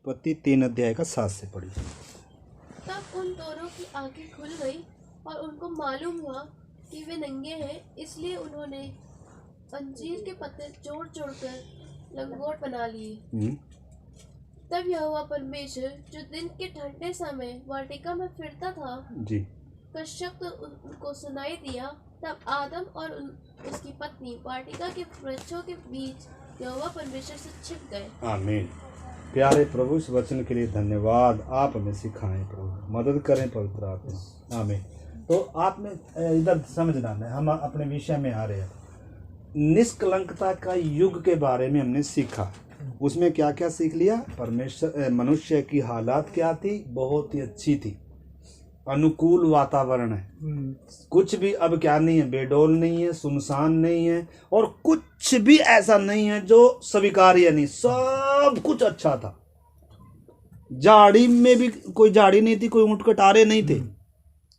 उत्पत्ति 3 अध्याय का 7 से पढ़ी। तब उन दोनों की आंखें खुल गई और उनको मालूम हुआ कि वे नंगे हैं, इसलिए उन्होंने अंजीर के पत्ते जोड़ जोड़कर लंगोट बना लिए। तब यहोवा परमेश्वर जो दिन के ठंडे समय वाटिका में फिरता था जी का शब्द उनको सुनाई दिया। तब आदम और उसकी पत्नी वाटिका के वृक्षों के बीच यहोवा परमेश्वर से छिप गए। आमीन। प्यारे प्रभु, इस वचन के लिए धन्यवाद। आप हमें सिखाएं प्रभु, मदद करें पवित्र आत्मा। आमीन। तो आपने इधर समझना है, हम अपने विषय में आ रहे हैं। निष्कलंकता का युग के बारे में हमने सीखा। उसमें क्या क्या सीख लिया? परमेश्वर मनुष्य की हालात क्या थी? बहुत ही अच्छी थी, अनुकूल वातावरण है, कुछ भी अब क्या नहीं है, बेडौल नहीं है, सुनसान नहीं है, और कुछ भी ऐसा नहीं है जो स्वीकार्य नहीं, सब कुछ अच्छा था। झाड़ी में भी कोई झाड़ी नहीं थी, कोई ऊंट कटारे नहीं थे,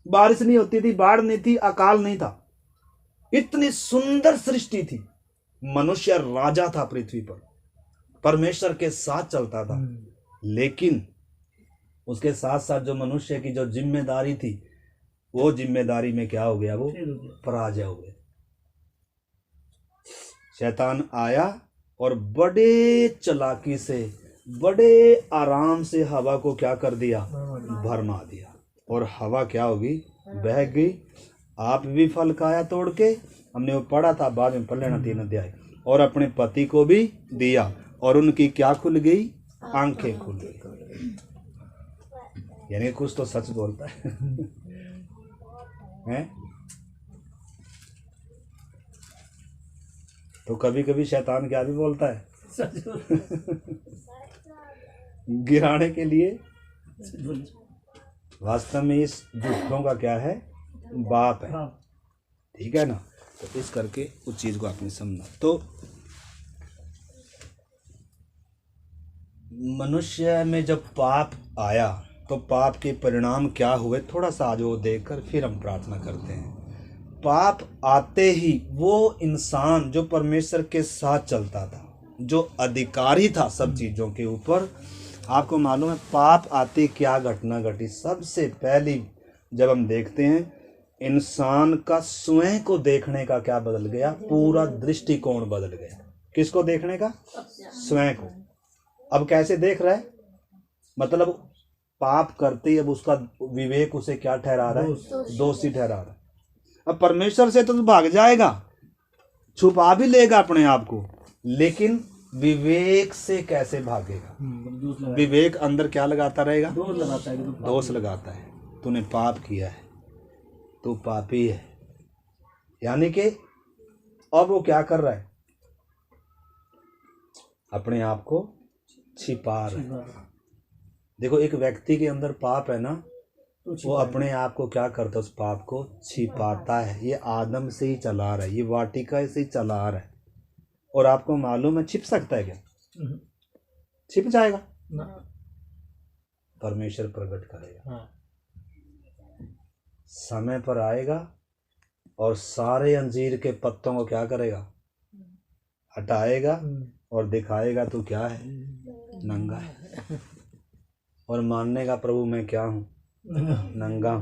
बारिश नहीं होती थी, बाढ़ नहीं थी, अकाल नहीं था। इतनी सुंदर सृष्टि थी। मनुष्य राजा था पृथ्वी पर, परमेश्वर के साथ चलता था। लेकिन उसके साथ साथ जो मनुष्य की जो जिम्मेदारी थी, वो जिम्मेदारी में क्या हो गया? वो पराजय हो गया। शैतान आया और बड़े चालाकी से, बड़े आराम से हवा को क्या कर दिया? भरमा दिया। और हवा क्या होगी? बह गई। आप भी फल खाया तोड़ के, हमने वो पढ़ा था, बाद में पढ़ लेना 3 अध्याय। और अपने पति को भी दिया, और उनकी क्या खुल गई? आंखें खुल गई। यानी कुछ तो सच बोलता है हैं? तो कभी कभी शैतान क्या भी बोलता है गिराने के लिए। वास्तव में इस झूठों का क्या है? बाप है। ठीक है ना? तो इस करके उस चीज को आपने समझना। तो मनुष्य में जब पाप आया तो पाप के परिणाम क्या हुए, थोड़ा सा आज वो देखकर फिर हम प्रार्थना करते हैं। पाप आते ही वो इंसान जो परमेश्वर के साथ चलता था, जो अधिकारी था सब चीज़ों के ऊपर, आपको मालूम है पाप आते क्या घटना घटी? सबसे पहली जब हम देखते हैं, इंसान का स्वयं को देखने का क्या बदल गया? पूरा दृष्टिकोण बदल गया। किसको देखने का? स्वयं को। अब कैसे देख रहा है? मतलब पाप करते ही अब उसका विवेक उसे क्या ठहरा रहा है? दोषी ठहरा रहा है। अब परमेश्वर से तो भाग जाएगा, छुपा भी लेगा अपने आप को, लेकिन विवेक से कैसे भागेगा? विवेक अंदर क्या लगाता रहेगा? दोष लगाता है। तूने पाप किया है, तू पापी है। यानी कि अब वो क्या कर रहा है? अपने आप को छिपा रहा है। देखो, एक व्यक्ति के अंदर पाप है ना, वो अपने आप को क्या करता है? उस पाप को छिपाता है। ये आदम से ही चला रहा है, ये वाटिका से ही चला रहा है। और आपको मालूम है छिप सकता है क्या? छिप जाएगा ना। परमेश्वर प्रकट करेगा, समय पर आएगा और सारे अंजीर के पत्तों को क्या करेगा? हटाएगा और दिखाएगा तू क्या है? नंगा है। और मानने का प्रभु मैं क्या हूँ? नंगा।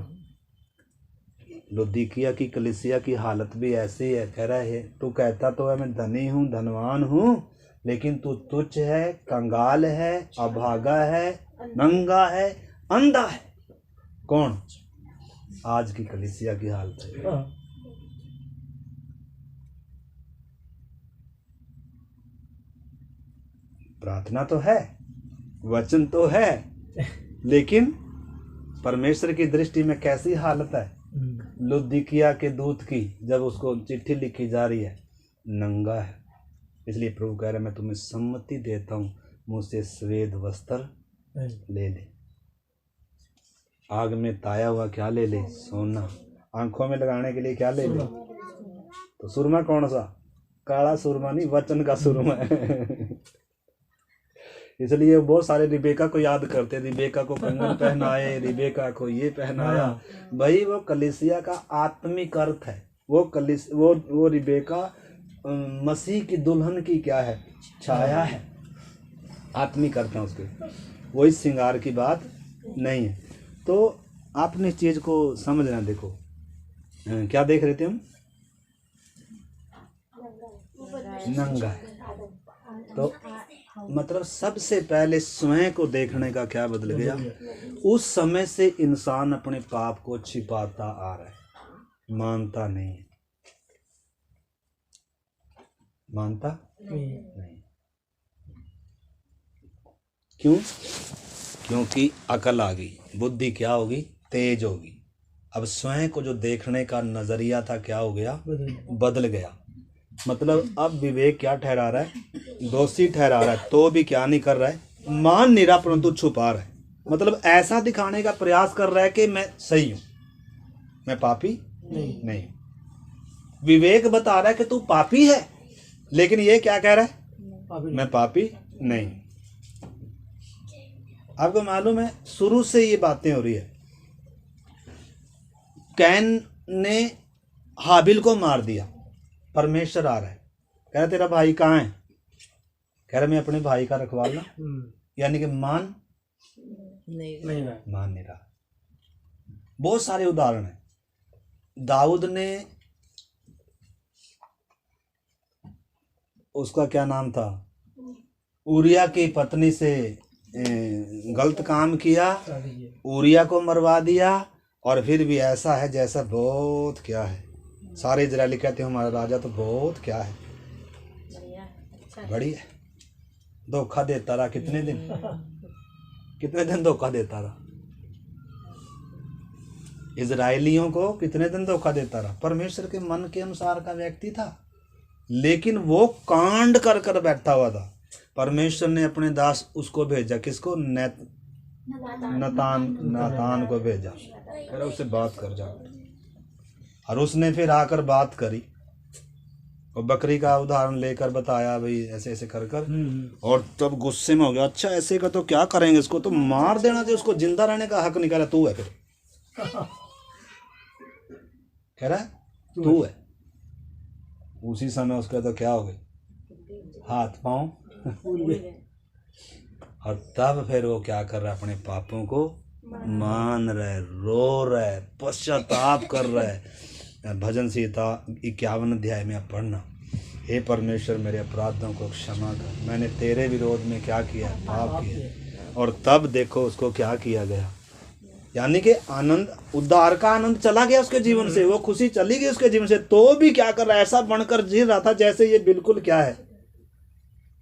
लुदीकिया की कलीसिया की हालत भी ऐसी है। कह रहा है तू कहता तो है मैं धनी हूँ, धनवान हूँ, लेकिन तू तुच्छ है, कंगाल है, अभागा है, नंगा है, अंधा है। कौन? आज की कलीसिया की हालत है। प्रार्थना तो है, वचन तो है, लेकिन परमेश्वर की दृष्टि में कैसी हालत है? लुदीकिया के दूत की जब उसको चिट्ठी लिखी जा रही है, नंगा है। इसलिए प्रभु कह रहा है मैं तुम्हें सम्मति देता हूँ, मुझसे श्वेत वस्त्र ले ले। आग में ताया हुआ क्या ले ले? सोना। आंखों में लगाने के लिए क्या ले ले? तो सुरमा कौन सा? काला सुरमा नहीं, वचन का सुरमा है। इसलिए बहुत सारे रिबेका को याद करते, रिबेका को कंगन पहनाए, रिबेका को ये पहनाया। भाई वो कलीसिया का आत्मिक अर्थ है। वो रिबेका मसीह की दुल्हन की क्या है? छाया है, आत्मिक अर्थ है उसके। वो इस श्रृंगार की बात नहीं है। तो आपने इस चीज़ को समझना। देखो क्या देख रहे थे हम? नंगा है। तो मतलब सबसे पहले स्वयं को देखने का क्या बदल गया? उस समय से इंसान अपने पाप को छिपाता आ रहा है, मानता नहीं है। मानता नहीं। क्यों? क्योंकि अकल आ गई, बुद्धि क्या होगी? तेज होगी। अब स्वयं को जो देखने का नजरिया था क्या हो गया? बदल गया। मतलब अब विवेक क्या ठहरा रहा है? दोषी ठहरा रहा है। तो भी क्या नहीं कर रहा है? मान नहीं रहा, परंतु छुपा रहा है। मतलब ऐसा दिखाने का प्रयास कर रहा है कि मैं सही हूं, मैं पापी नहीं। विवेक बता रहा है कि तू पापी है, लेकिन ये क्या कह रहा है? मैं पापी नहीं। आपको मालूम है शुरू से ये बातें हो रही है। कैन ने हाबिल को मार दिया, परमेश्वर आ रहा है, कह रहा तेरा भाई कहाँ है? कह रहा मैं अपने भाई का रखवाला, यानी कि मान नहीं रहा। बहुत सारे उदाहरण हैं। दाऊद ने, उसका क्या नाम था, उरिया की पत्नी से गलत काम किया, उरिया को मरवा दिया। और फिर भी ऐसा है जैसा बहुत क्या है, सारे इजरायली कहते हैं हमारा राजा तो बहुत क्या है, बढ़िया। धोखा देता रहा कितने दिन धोखा देता रहा। इजरायलियों को कितने दिन धोखा देता रहा। परमेश्वर के मन के अनुसार का व्यक्ति था, लेकिन वो कांड कर कर बैठा हुआ था। परमेश्वर ने अपने दास उसको भेजा, किसको? नातान को भेजा, अरे उससे बात कर जा। और उसने फिर आकर बात करी और बकरी का उदाहरण लेकर बताया, भाई ऐसे ऐसे कर कर। और तब गुस्से में हो गया, अच्छा ऐसे का तो क्या करेंगे, इसको तो मार देना चाहिए, उसको जिंदा रहने का हक निकाला तू है। फिर कह रहा है तू है। उसी समय उसका तो क्या हो गया, हाथ पांव और तब फिर वो क्या कर रहा है? अपने पापों को मान रहा है, रो रहा है, पश्चाताप कर रहा है। भजन संहिता 51 अध्याय में आप पढ़ना, हे परमेश्वर मेरे अपराधों को क्षमा कर, मैंने तेरे विरोध में क्या किया? पाप किया। और तब देखो उसको क्या किया गया, यानी कि आनंद, उद्धार का आनंद चला गया उसके जीवन से, वो खुशी चली गई उसके जीवन से। तो भी क्या कर रहा है? ऐसा बनकर जी रहा था जैसे ये बिल्कुल क्या है,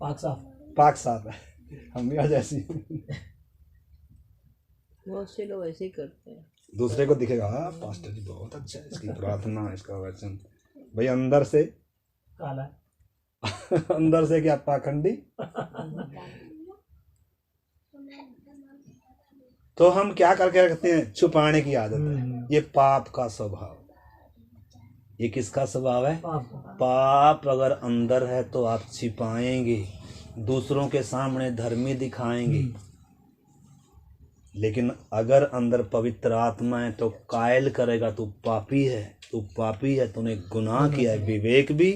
पाक साफ है। हम भी आज ऐसी बहुत से लोग ऐसे ही करते हैं। दूसरे को दिखेगा, हाँ पास्टर जी बहुत अच्छा है, इसकी प्रार्थना, इसका वचन। भाई अंदर से काला अंदर से क्या पाखंडी। तो हम क्या करके रखते हैं? छुपाने की आदत है। ये पाप का स्वभाव। ये किसका स्वभाव है? पाप अगर अंदर है तो आप छिपाएंगे, दूसरों के सामने धर्मी दिखाएंगे, लेकिन अगर अंदर पवित्र आत्मा है तो कायल करेगा तू पापी है, तू पापी है, तूने गुनाह किया है। विवेक भी,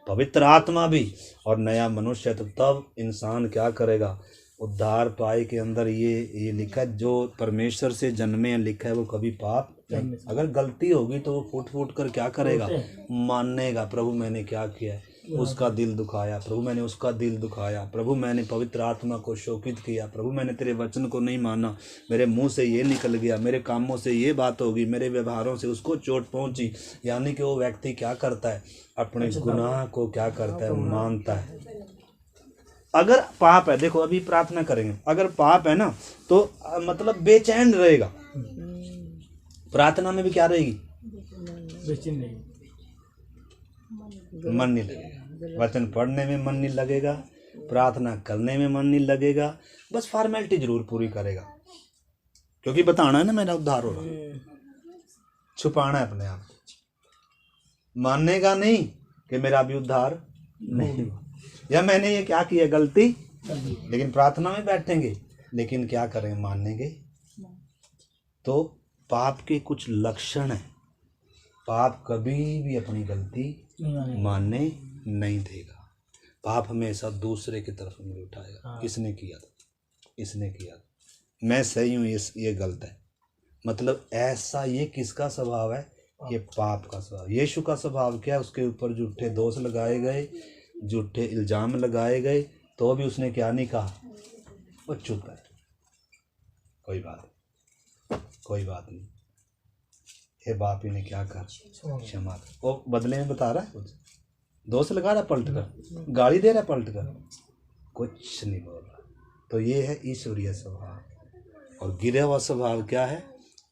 पवित्र आत्मा भी और नया मनुष्य है। तो तब इंसान क्या करेगा? उद्धार पाए के अंदर ये लिखा है, जो परमेश्वर से जन्मे हैं, लिखा है वो कभी पाप नहीं। अगर गलती होगी तो वो फूट फूट कर क्या करेगा? मानेगा, प्रभु मैंने क्या किया है, उसका दिल दुखाया, प्रभु मैंने उसका दिल दुखाया, प्रभु मैंने पवित्र आत्मा को शोकित किया, प्रभु मैंने तेरे वचन को नहीं माना, मेरे मुंह से ये निकल गया, मेरे कामों से ये बात होगी, मेरे व्यवहारों से उसको चोट पहुंची। यानी कि वो व्यक्ति क्या करता है? अपने गुनाह को क्या करता है? मानता है। अगर पाप है, देखो अभी प्रार्थना करेंगे, अगर पाप है ना तो मतलब बेचैन रहेगा, प्रार्थना में भी क्या रहेगी? मन नहीं लगेगा, वचन पढ़ने में मन नहीं लगेगा, प्रार्थना करने में मन नहीं लगेगा, बस फॉर्मेलिटी जरूर पूरी करेगा, क्योंकि बताना है ना मेरा उद्धार हो रहा। छुपाना है अपने आप, मानेगा नहीं कि मेरा अभी उद्धार नहीं हुआ, या मैंने ये क्या किया गलती, लेकिन प्रार्थना में बैठेंगे, लेकिन क्या करेंगे? मानेंगे। तो पाप के कुछ लक्षण हैं। पाप कभी भी अपनी गलती मानने नहीं देगा। पाप हमेशा दूसरे की तरफ उंगली उठाएगा, किसने किया था, इसने किया था, मैं सही हूँ, ये गलत है। मतलब ऐसा ये किसका स्वभाव है? ये पाप का स्वभाव। यीशु का स्वभाव क्या है? उसके ऊपर झूठे दोष लगाए गए, झूठे इल्जाम लगाए गए, तो भी उसने क्या नहीं कहा? वो चुप है, कोई बात नहीं। हे बाप, इन्हें क्या कर, क्षमा कर। वो बदले में बता रहा है कुछ, दोष लगा रहा है पलट कर, गाली दे रहा है पलट कर, कुछ नहीं बोल रहा। तो ये है ईश्वरीय स्वभाव। और गिरा हुआ स्वभाव क्या है?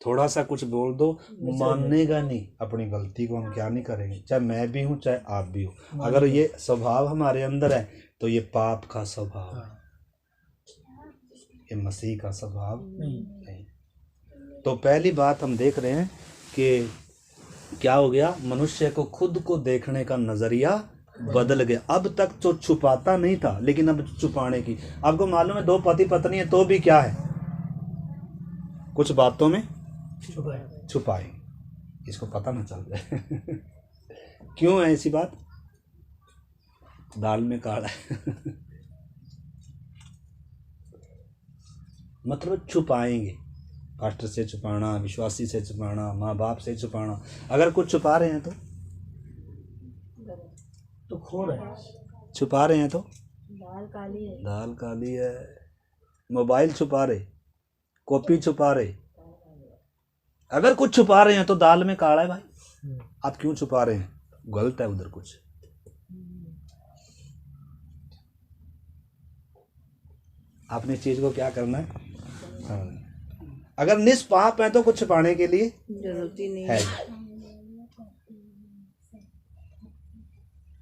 थोड़ा सा कुछ बोल दो, मानेगा नहीं अपनी गलती को। हम क्या नहीं करेंगे, चाहे मैं भी हूँ चाहे आप भी हो। अगर ये स्वभाव हमारे अंदर है तो ये पाप का स्वभाव है, ये मसीह का स्वभाव नहीं। तो पहली बात हम देख रहे हैं कि क्या हो गया? मनुष्य को खुद को देखने का नजरिया बदल गया। अब तक तो छुपाता नहीं था, लेकिन अब छुपाने की। आपको मालूम है, 2 पति पत्नी है तो भी क्या है? कुछ बातों में छुपाए, इसको पता ना चल जाए। क्यों है ऐसी बात? दाल में काला है। मतलब छुपाएंगे, पास्टर से छुपाना, विश्वासी से छुपाना, माँ बाप से छुपाना। अगर कुछ छुपा रहे हैं तो खो रहे हैं। छुपा रहे हैं तो दाल काली है। मोबाइल छुपा रहे, कॉपी छुपा रहे। अगर कुछ छुपा रहे हैं तो दाल में काला है भाई। आप क्यों छुपा रहे हैं? गलत है उधर कुछ। आपने चीज को क्या करना है? अगर निष्पाप है तो कुछ छुपाने के लिए जरूरत ही नहीं है।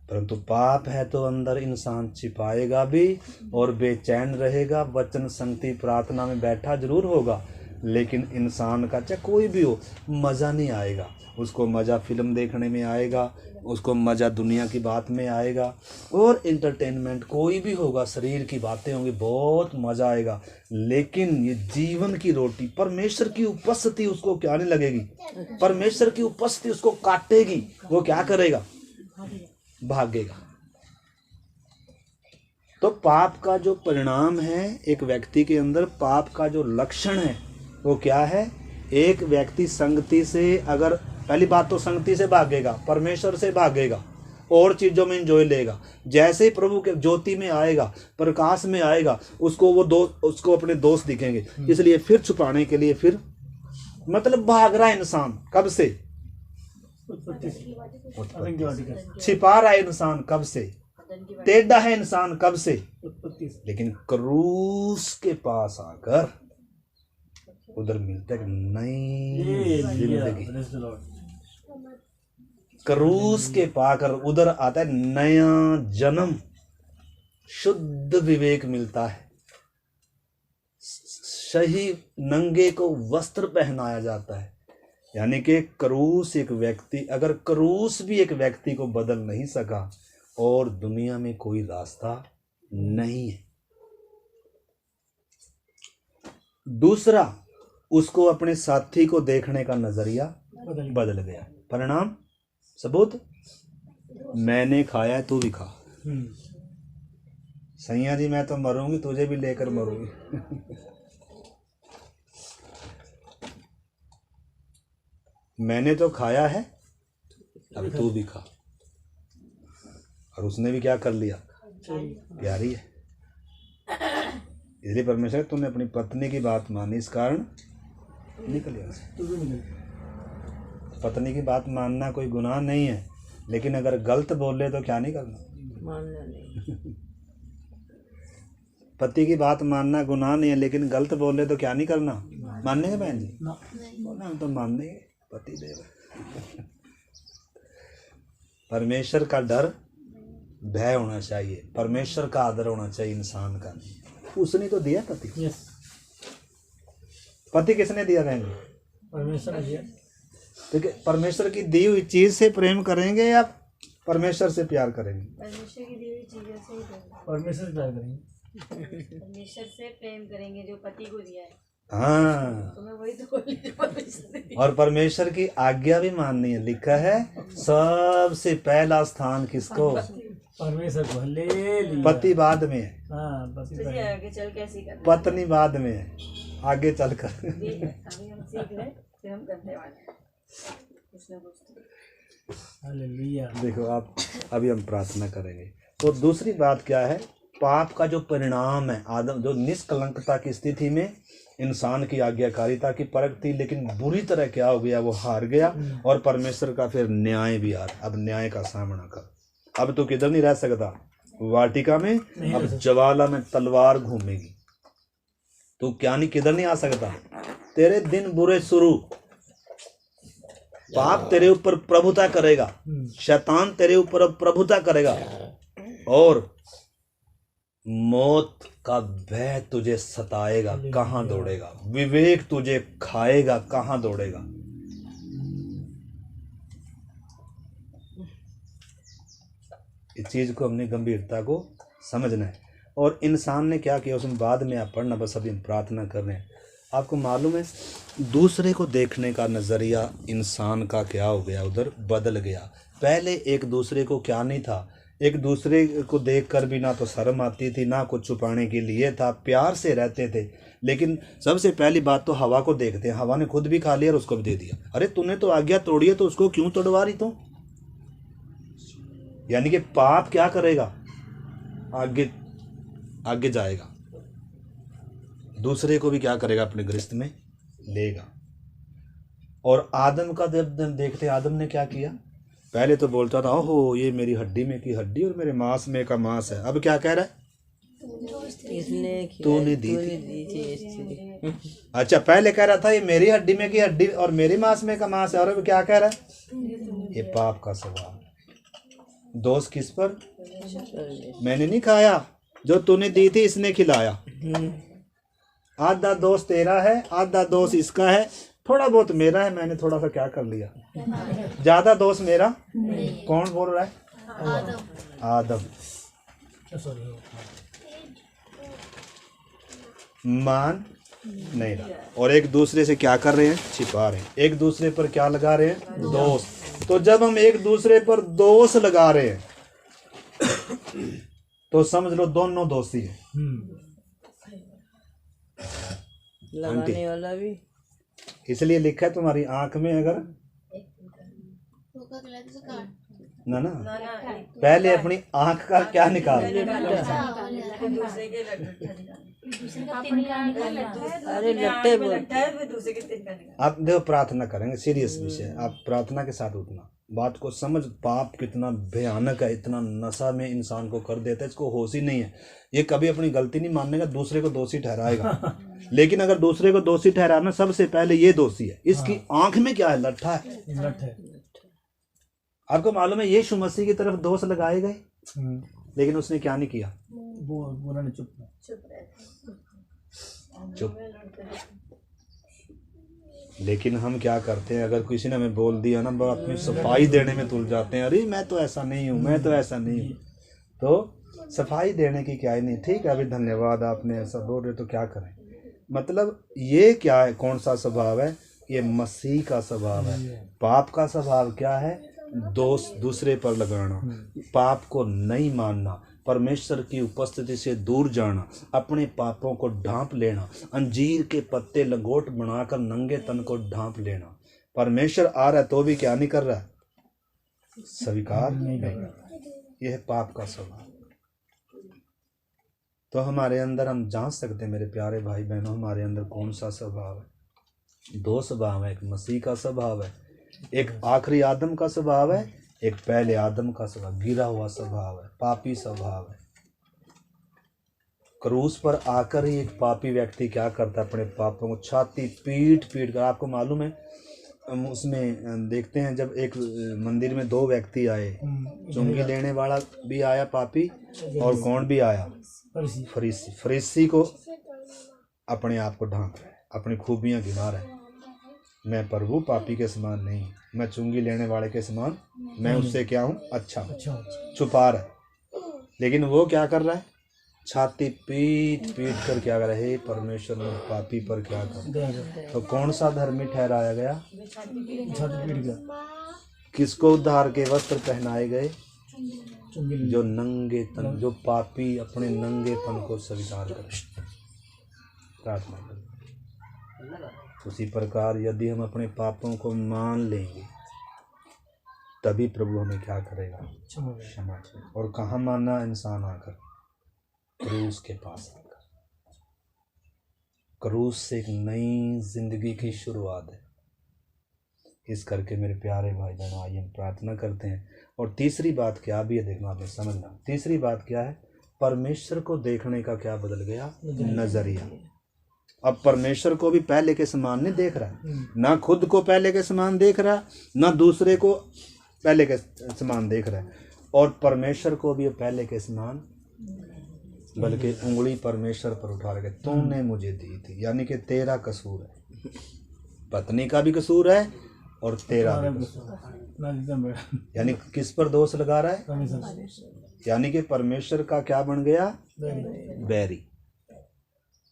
परंतु पाप है तो अंदर इंसान छिपाएगा भी और बेचैन रहेगा। वचन संगति प्रार्थना में बैठा जरूर होगा, लेकिन इंसान का चाहे कोई भी हो, मज़ा नहीं आएगा। उसको मज़ा फिल्म देखने में आएगा, उसको मज़ा दुनिया की बात में आएगा, और इंटरटेनमेंट कोई भी होगा, शरीर की बातें होंगी, बहुत मज़ा आएगा। लेकिन ये जीवन की रोटी परमेश्वर की उपस्थिति उसको क्या नहीं लगेगी? परमेश्वर की उपस्थिति उसको काटेगी। वो क्या करेगा? भागेगा। तो पाप का जो परिणाम है एक व्यक्ति के अंदर, पाप का जो लक्षण है वो क्या है? एक व्यक्ति संगति से, अगर पहली बात तो संगति से भागेगा, परमेश्वर से भागेगा, और चीजों में एंजॉय लेगा। जैसे ही प्रभु के ज्योति में आएगा, प्रकाश में आएगा, उसको अपने दोस्त दिखेंगे। इसलिए फिर छुपाने के लिए फिर मतलब भाग रहा है इंसान। कब से? छिपा रहा है इंसान कब से? टेढ़ा है इंसान कब से? लेकिन क्रूस के पास आकर उधर मिलता है नई जिंदगी। क्रूस के पाकर उधर आता है नया जन्म, शुद्ध विवेक मिलता है। सही नंगे को वस्त्र पहनाया जाता है। यानी कि क्रूस एक व्यक्ति, अगर क्रूस भी एक व्यक्ति को बदल नहीं सका, और दुनिया में कोई रास्ता नहीं है। दूसरा, उसको अपने साथी को देखने का नजरिया बदल गया। परिणाम सबूत, मैंने खाया है तू भी खा। सैया जी मैं तो मरूंगी, तुझे भी लेकर मरूंगी। मैंने तो खाया है, अब तू भी खा। और उसने भी क्या कर लिया? प्यारी है। इसलिए परमेश्वर, तूने अपनी पत्नी की बात मानी, इस कारण निकल गया। पत्नी की बात मानना कोई गुनाह नहीं है, लेकिन अगर गलत बोले तो क्या नहीं करना? मानना नहीं। पति की बात मानना गुनाह नहीं है, लेकिन गलत बोले तो क्या नहीं करना? मानने के बहन जी? बोला हम तो मान देंगे, पति देव। परमेश्वर का डर, भय होना चाहिए। परमेश्वर का आदर होना चाहिए, इंसान का नहीं। उसने तो दिया पति। पति किसने दिया बहन जी? परमेश्वर ने दिया। ठीक है, परमेश्वर की दी हुई चीज से प्रेम करेंगे या परमेश्वर से प्यार करेंगे? परमेश्वर की दी हुई चीजों से ही करेंगे। परमेश्वर से प्यार करेंगे। परमेश्वर से प्रेम करेंगे जो पति को दिया है। हाँ, तो मैं वही तो बोली जो परमेश्वर ने दिया। और परमेश्वर की आज्ञा भी माननी है। लिखा है सबसे पहला स्थान किसको? परमेश्वर को। हालेलुया। पति बाद में है, हाँ, पति तुझे आगे चल कैसे करना? पत्नी बाद में है। आगे चलकर अभी हम सीख रहे फिर हम करने वाले हैं कुछ ना कुछ तो। हालेलुया। देखो आप अभी हम प्रार्थना करेंगे। तो दूसरी बात क्या है, पाप का जो परिणाम है, आदम जो निष्कलंकता की स्थिति में इंसान की आज्ञाकारिता की परख थी, लेकिन बुरी तरह क्या हो गया, वो हार गया और परमेश्वर का फिर न्याय भी आ रहा। अब न्याय का सामना कर, अब तो किधर नहीं रह सकता, वाटिका में अब ज्वाला में तलवार घूमेगी, तो क्या नहीं किधर नहीं आ सकता। तेरे दिन बुरे शुरू, पाप तेरे ऊपर प्रभुता करेगा, शैतान तेरे ऊपर अब प्रभुता करेगा और मौत का भय तुझे सताएगा, कहां दौड़ेगा, विवेक तुझे खाएगा, कहां दौड़ेगा। इस चीज को हमने गंभीरता को समझना है। और इंसान ने क्या किया उसमें बाद में आप पढ़ना, बस अभी हम प्रार्थना कर रहे हैं। आपको मालूम है दूसरे को देखने का नजरिया इंसान का क्या हो गया, उधर बदल गया। पहले एक दूसरे को क्या नहीं था, एक दूसरे को देखकर भी ना तो शर्म आती थी, ना कुछ छुपाने के लिए था, प्यार से रहते थे। लेकिन सबसे पहली बात तो हवा को देखते हैं, हवा ने खुद भी खा लिया और उसको भी दे दिया। अरे तूने तो आज्ञा तोड़ी है तो उसको क्यों तोड़वा रही तू। यानी कि पाप क्या करेगा, आगे आगे जाएगा, दूसरे को भी क्या करेगा, अपने गिरफ्त में लेगा। और आदम का जब देखते, आदम ने क्या किया, पहले तो बोलता था ओहो ये मेरी हड्डी में की हड्डी और मेरे मांस में का मांस है। अब क्या कह रहा है, तूने दी थी। अच्छा पहले कह रहा था ये मेरी हड्डी में की हड्डी और मेरे मांस में का मांस है, और अब क्या कह रहा है, ये पाप का स्वभाव। दोष किस पर, मैंने नहीं खाया, जो तूने दी थी इसने खिलाया। आधा दोष तेरा है, आधा दोष इसका है, थोड़ा बहुत मेरा है, मैंने थोड़ा सा क्या कर लिया, ज्यादा दोष मेरा। कौन बोल रहा है, आदम। मान नहीं रहा और एक दूसरे से क्या कर रहे हैं, छिपा रहे हैं, एक दूसरे पर क्या लगा रहे हैं, दोष। तो जब हम एक दूसरे पर दोष लगा रहे हैं तो समझ लो दोनों दोषी हैं। लगाने वाला भी, इसलिए लिखा है तुम्हारी आंख में अगर ना ना पहले अपनी आंख का क्या निकाल, दूसरे के लड्डू अरे लट्टे बोल, दूसरे के तिनका निकाल। आप देखो प्रार्थना करेंगे, सीरियस विषय, आप प्रार्थना के साथ उठना, बात को समझ। पाप कितना भयानक है, इतना नशा में इंसान को कर देता है, इसको होश ही नहीं है। ये कभी अपनी गलती नहीं मानेगा, दूसरे को दोषी ठहराएगा। लेकिन अगर दूसरे को दोषी ठहराना, सबसे पहले ये दोषी है, इसकी आंख में क्या है, लट्ठा है। आपको मालूम है यीशु मसीह की तरफ दोष लगाए गए, लेकिन उसने क्या नहीं किया, बोला नहीं, चुप चुप। लेकिन हम क्या करते हैं, अगर किसी ने हमें बोल दिया ना, अपनी सफाई देने में तुल जाते हैं, अरे मैं तो ऐसा नहीं हूँ, मैं तो ऐसा नहीं हूँ। तो सफाई देने की क्या ही नहीं, ठीक है अभी धन्यवाद आपने ऐसा बोल रहे, तो क्या करें। मतलब ये क्या है, कौन सा स्वभाव है, ये मसीह का स्वभाव है। पाप का स्वभाव क्या है, दोष दूसरे पर लगाना, पाप को नहीं मानना, परमेश्वर की उपस्थिति से दूर जाना, अपने पापों को ढांप लेना, अंजीर के पत्ते लंगोट बनाकर नंगे तन को ढांप लेना। परमेश्वर आ रहा है तो भी क्या नहीं कर रहा है, स्वीकार नहीं कर रहा। यह है पाप का स्वभाव। तो हमारे अंदर हम जांच सकते हैं मेरे प्यारे भाई बहनों, हमारे अंदर कौन सा स्वभाव है। दो स्वभाव है, एक मसीह का स्वभाव है, एक आखिरी आदम का स्वभाव है, एक पहले आदम का स्वभाव, गिरा हुआ स्वभाव है, पापी स्वभाव है। क्रूस पर आकर ही एक पापी व्यक्ति क्या करता है, अपने पापों को छाती पीट पीट कर। आपको मालूम है उसमें देखते हैं, जब एक मंदिर में दो व्यक्ति आए, चुंगी लेने वाला भी आया पापी, और कौन भी आया, फरीसी। फरीसी को अपने आप को ढांक रहा है, अपनी खूबियां गिना रहा है, मैं प्रभु पापी के समान नहीं, मैं चुंगी लेने वाले के समान, मैं उससे क्या हूँ, अच्छा, छुपा रहा है। लेकिन वो क्या कर रहा है, छाती पीट पीट कर क्या कर रहा है, परमेश्वर ने पापी पर क्या कर। तो कौन सा धर्मी ठहराया गया, किसको उद्धार के वस्त्र पहनाए गए, जो नंगे तन, जो पापी अपने नंगेपन को स्वीकार करे। प्रार्थना करें। उसी प्रकार यदि हम अपने पापों को मान लेंगे तभी प्रभु हमें क्या करेगा, क्षमा करेगा। और कहाँ मानना इंसान आकर, क्रूस के पास आकर। क्रूस से एक नई जिंदगी की शुरुआत है। इस करके मेरे प्यारे भाई बहनों, आइए हम प्रार्थना करते हैं। और तीसरी बात क्या भी है, देखना आपने समझना, तीसरी बात क्या है, परमेश्वर को देखने का क्या बदल गया, नजरिया। अब परमेश्वर को भी पहले के समान नहीं देख रहा है, ना खुद को पहले के समान देख रहा है, ना दूसरे को पहले के समान देख रहा है, और परमेश्वर को भी पहले के समान, बल्कि उंगली परमेश्वर पर उठा रखे, तुमने मुझे दी थी, यानी कि तेरा कसूर है, पत्नी का भी कसूर है और तेरा भी कसूर है। यानी किस पर दोष लगा रहा है, यानी कि परमेश्वर का क्या बन गया, बैरी।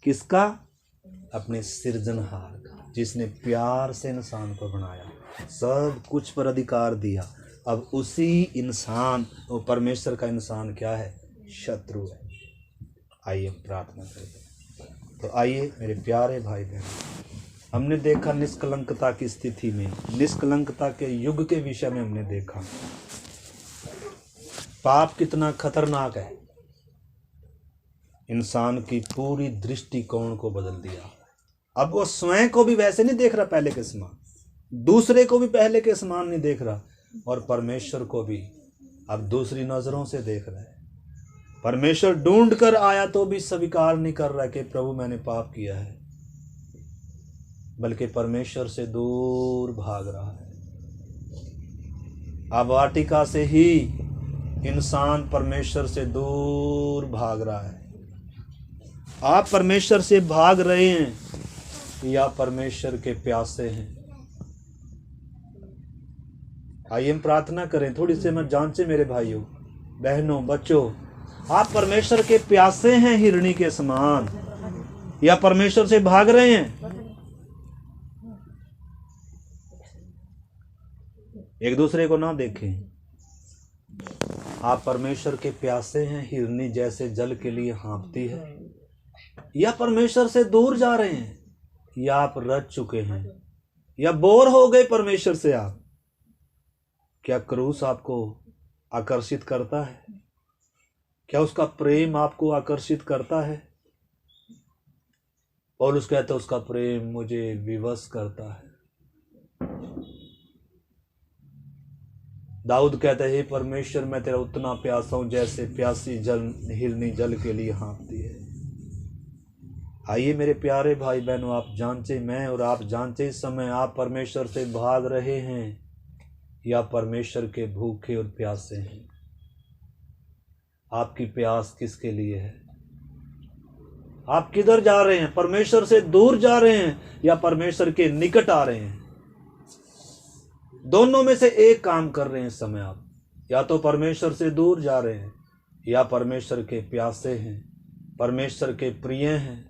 किसका, अपने सृजनहार का, जिसने प्यार से इंसान को बनाया, सब कुछ पर अधिकार दिया। अब उसी इंसान और परमेश्वर का इंसान क्या है, शत्रु है। आइए हम प्रार्थना करते हैं। तो आइए मेरे प्यारे भाई बहन, हमने देखा निष्कलंकता की स्थिति में, निष्कलंकता के युग के विषय में हमने देखा पाप कितना खतरनाक है। इंसान की पूरी दृष्टिकोण को बदल दिया। अब वो स्वयं को भी वैसे नहीं देख रहा पहले के समान, दूसरे को भी पहले के समान नहीं देख रहा, और परमेश्वर को भी अब दूसरी नजरों से देख रहा है। परमेश्वर ढूंढ कर आया तो भी स्वीकार नहीं कर रहा कि प्रभु मैंने पाप किया है, बल्कि परमेश्वर से दूर भाग रहा है। अब वाटिका से ही इंसान परमेश्वर से दूर भाग रहा है। आप परमेश्वर से भाग रहे हैं या परमेश्वर के प्यासे हैं? आइए हम प्रार्थना करें, थोड़ी सी मत जांचे मेरे भाइयों बहनों बच्चों, आप परमेश्वर के प्यासे हैं हिरणी के समान, या परमेश्वर से भाग रहे हैं? एक दूसरे को ना देखें। आप परमेश्वर के प्यासे हैं, हिरनी जैसे जल के लिए हाँफती है, या परमेश्वर से दूर जा रहे हैं, या आप रच चुके हैं, या बोर हो गए परमेश्वर से आप? क्या क्रूस आपको आकर्षित करता है? क्या उसका प्रेम आपको आकर्षित करता है? पौलुस कहता है उसका प्रेम मुझे विवश करता है। दाऊद कहता है हे परमेश्वर मैं तेरा उतना प्यासा हूं जैसे प्यासी जल हिरनी जल के लिए हाँफती है। आइए मेरे प्यारे भाई बहनों, आप जांचे, मैं और आप जांचे इस समय आप परमेश्वर से भाग रहे हैं या परमेश्वर के भूखे और प्यासे हैं? आपकी प्यास किसके लिए है? आप किधर जा रहे हैं? परमेश्वर से दूर जा रहे हैं या परमेश्वर के निकट आ रहे हैं? दोनों में से एक काम कर रहे हैं इस समय आप, या तो परमेश्वर से दूर जा रहे हैं या परमेश्वर के प्यासे हैं, परमेश्वर के प्रिय हैं,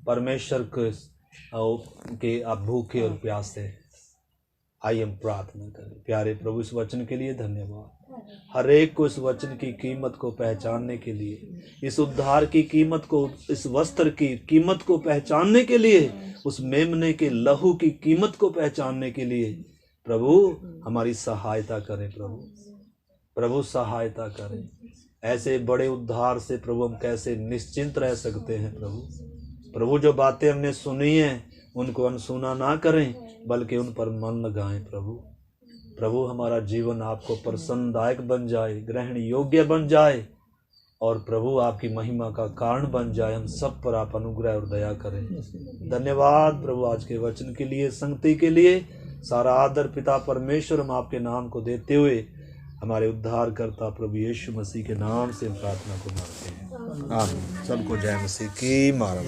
परमेश्वर के आप भूखे और प्यासे हैं। आइए हम प्रार्थना करें। प्यारे प्रभु इस वचन के लिए धन्यवाद। हर एक को इस वचन की कीमत को पहचानने के लिए, इस उद्धार की कीमत को, इस वस्त्र की कीमत को पहचानने के लिए, उस मेमने के लहू की कीमत को पहचानने के लिए प्रभु हमारी सहायता करें। प्रभु सहायता करें। ऐसे बड़े उद्धार से प्रभु हम कैसे निश्चिंत रह सकते हैं? प्रभु जो बातें हमने सुनी हैं उनको अनसुना ना करें, बल्कि उन पर मन लगाएं। प्रभु हमारा जीवन आपको प्रसन्नदायक बन जाए, ग्रहण योग्य बन जाए, और प्रभु आपकी महिमा का कारण बन जाए। हम सब पर आप अनुग्रह और दया करें। धन्यवाद प्रभु आज के वचन के लिए, संगति के लिए। सारा आदर पिता परमेश्वर हम आपके नाम को देते हुए हमारे उद्धार करता प्रभु यीशु मसीह के नाम से प्रार्थना को मांगते हैं। आमीन। सबको जय मसीह की। मारा